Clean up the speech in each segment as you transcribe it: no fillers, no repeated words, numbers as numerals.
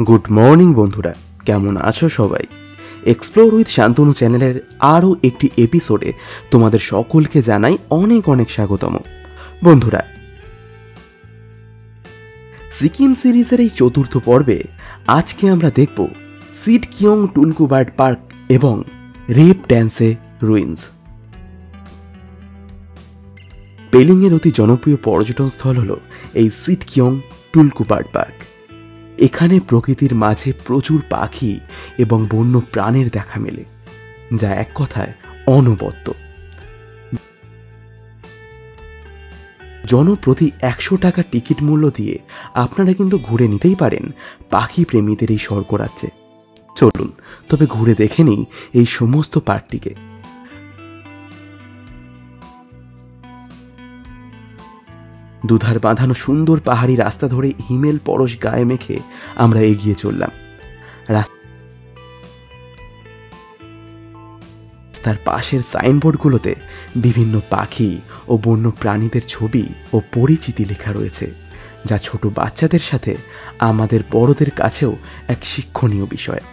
Good morning বন্ধুরা, কেমন আছো সবাই? এক্সপ্লোর উইথ শান্তনু চ্যানেলের আরও একটি এপিসোডে তোমাদের সকলকে জানাই অনেক অনেক স্বাগতম। বন্ধুরা, সিকিম সিরিজের এই চতুর্থ পর্বে আজকে আমরা দেখব সিট কিয়ং টুলকু বার্ড পার্ক এবং রেপ ড্যান্সে রুইন্স। পেলিংয়ের অতি জনপ্রিয় পর্যটন স্থল হল এই সিট কিয়ং টুলকু বার্ড পার্ক। এখানে প্রকৃতির মাঝে প্রচুর পাখি এবং বন্য প্রাণীর দেখা মেলে, যা এক কথায় অনবদ্য। জনপ্রতি 100 টাকা টিকিট মূল্য দিয়ে আপনারা কিন্তু ঘুরে নিতেই পারেন পাখি প্রেমীদের এই স্বর্গরাজ্যে। চলুন তবে ঘুরে দেখে নিই এই সমস্ত পার্কটিকে। দুধার বাঁধানো সুন্দর পাহাড়ি রাস্তা ধরে হিমেল পরশ গায়ে মেখে আমরা এগিয়ে চললাম। রাস্তার পাশের সাইনবোর্ডগুলোতে বিভিন্ন পাখি ও বন্য প্রাণীদের ছবি ও পরিচিতি লেখা রয়েছে, যা ছোট বাচ্চাদের সাথে আমাদের বড়দের কাছেও এক শিক্ষণীয় বিষয়।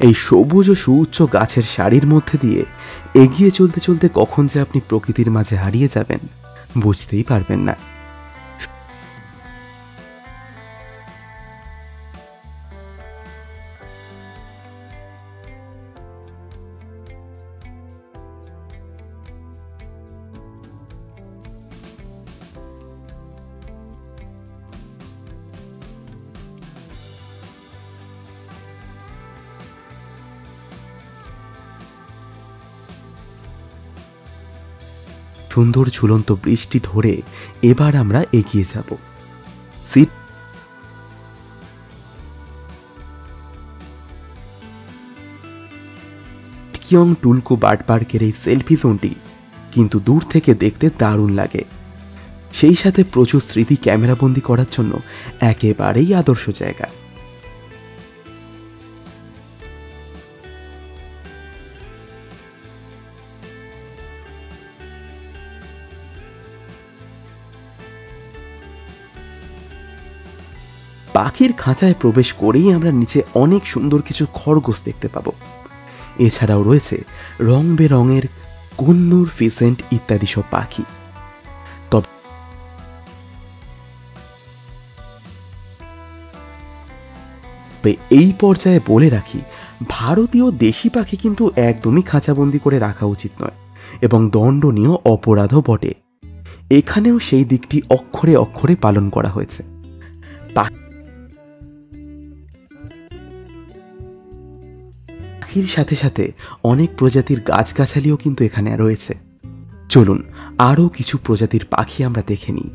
এই সবুজ ও সুউচ্চ গাছের সারির মধ্যে দিয়ে এগিয়ে চলতে চলতে কখন যে আপনি প্রকৃতির মাঝে হারিয়ে যাবেন বুঝতেই পারবেন না। সুন্দর ঝুলন্ত বৃষ্টি ধরে এবার আমরা এগিয়ে যাব। সিট কিয়ং টুলকু বার্ড পার্কের এই সেলফি জোনটি কিন্তু দূর থেকে দেখতে দারুণ লাগে, সেই সাথে প্রচুর স্মৃতি ক্যামেরাবন্দি করার জন্য একেবারেই আদর্শ জায়গা। পাখির খাঁচায় প্রবেশ করেই আমরা নিচে অনেক সুন্দর কিছু খরগোশ দেখতে পাবো। এছাড়াও রয়েছে রং বেরঙের কুন্নুর, ফিসেন্ট ইত্যাদি সব পাখি। তবে এই পর্যায়ে বলে রাখি, ভারতীয় দেশি পাখি কিন্তু একদমই খাঁচাবন্দি করে রাখা উচিত নয় এবং দণ্ডনীয় অপরাধও বটে। এখানেও সেই দিকটি অক্ষরে অক্ষরে পালন করা হয়েছে। পাখির সাথে সাথে অনেক প্রজাতির গাছগাছালিও কিন্তু এখানে রয়েছে। চলুন আরও কিছু প্রজাতির পাখি আমরা দেখে নিই।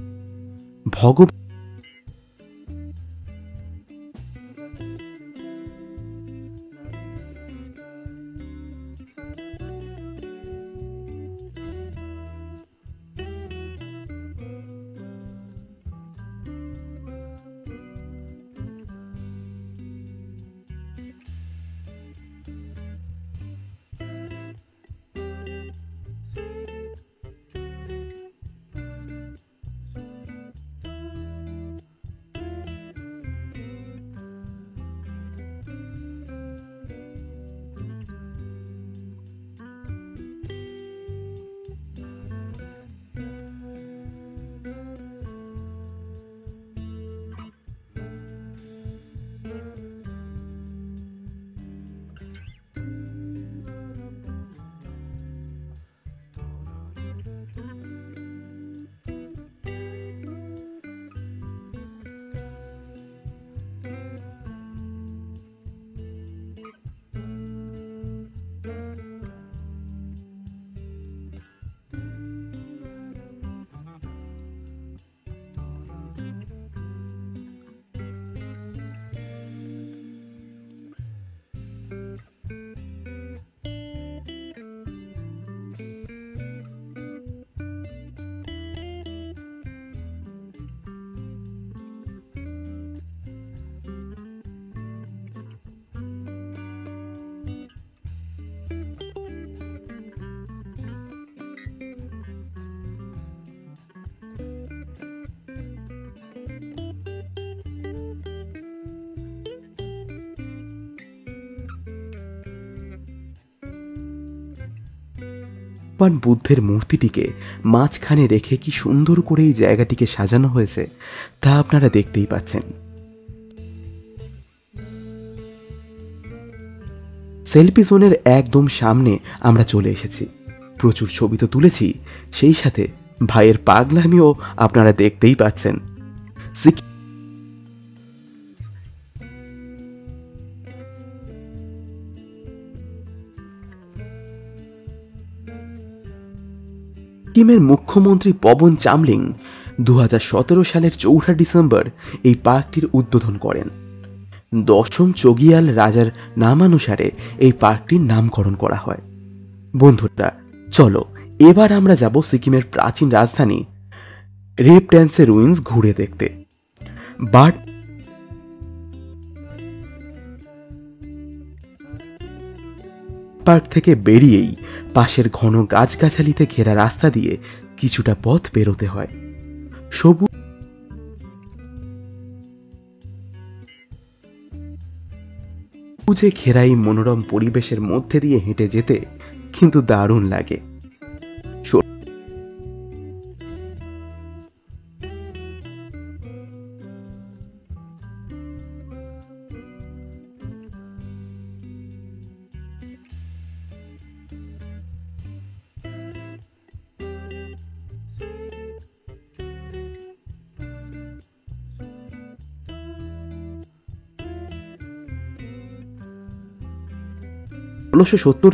ভগবান বুদ্ধের মূর্তিটিকে মাঝখানে রেখে কি সুন্দর করে এই জায়গাটিকে সাজানো হয়েছে তা আপনারা দেখতেই পাচ্ছেন। সেলফি জোনের একদম সামনে আমরা চলে এসেছি। প্রচুর ছবি তো তুলেছি, সেই সাথে ভাইয়ের পাগলামিও আপনারা দেখতেই পাচ্ছেন। সিকিমের মুখ্যমন্ত্রী পবন চামলিং 2017 সালের 4 ডিসেম্বর এই পার্কটির উদ্বোধন করেন। 10ম চোগিয়াল রাজার নামানুসারে এই পার্কটির নামকরণ করা হয়। বন্ধুরা চলো এবার আমরা যাব সিকিমের প্রাচীন রাজধানী রেপড্যান্সের রুইন্স ঘুরে দেখতে। বার্ড পার্ক থেকে বেরিয়েই পাশের ঘন গাছগাছালিতে ঘেরা রাস্তা দিয়ে কিছুটা পথ বেরোতে হয়। সবুজে ঘেরা এই মনোরম পরিবেশের মধ্যে দিয়ে হেঁটে যেতে কিন্তু দারুণ লাগে।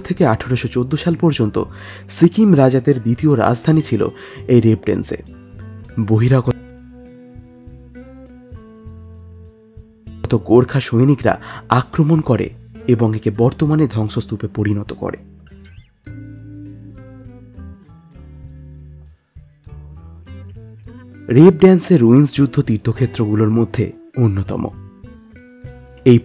থেকে 1814 সাল পর্যন্ত সিকিম রাজাদের দ্বিতীয় রাজধানী ছিল এই রেপডেন্সে। বহিরাগত গোর্খা সৈনিকরা আক্রমণ করে এবং একে বর্তমানে ধ্বংসস্তূপে পরিণত করে। রেপড্যান্সের রুইন্স যুদ্ধ তীর্থক্ষেত্রগুলোর মধ্যে অন্যতম। এই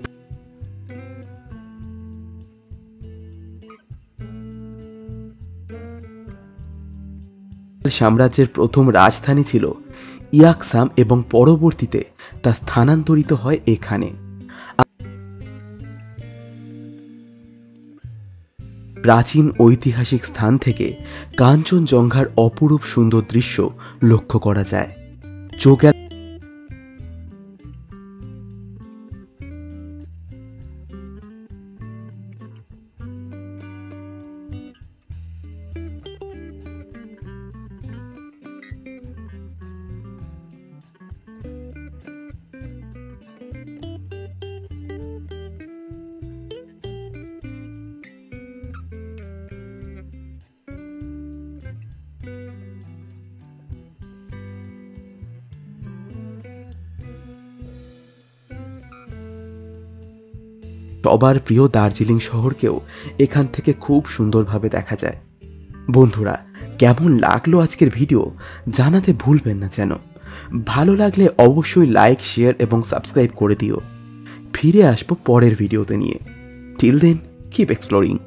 সাম্রাজ্যের প্রথম রাজধানী ছিল ইয়াকসাম এবং পরবর্তীতে তা স্থানান্তরিত হয় এখানে। প্রাচীন ঐতিহাসিক স্থান থেকে কাঞ্চনজঙ্ঘার অপরূপ সুন্দর দৃশ্য লক্ষ্য করা যায়। চোগেল সবার প্রিয় দার্জিলিং শহরকেও এখান থেকে খুব সুন্দরভাবে দেখা যায়। বন্ধুরা কেমন লাগলো আজকের ভিডিও জানাতে ভুলবেন না যেন। ভালো লাগলে অবশ্যই লাইক, শেয়ার এবং সাবস্ক্রাইব করে দিও। ফিরে আসবো পরের ভিডিওতে নিয়ে। Till then keep exploring.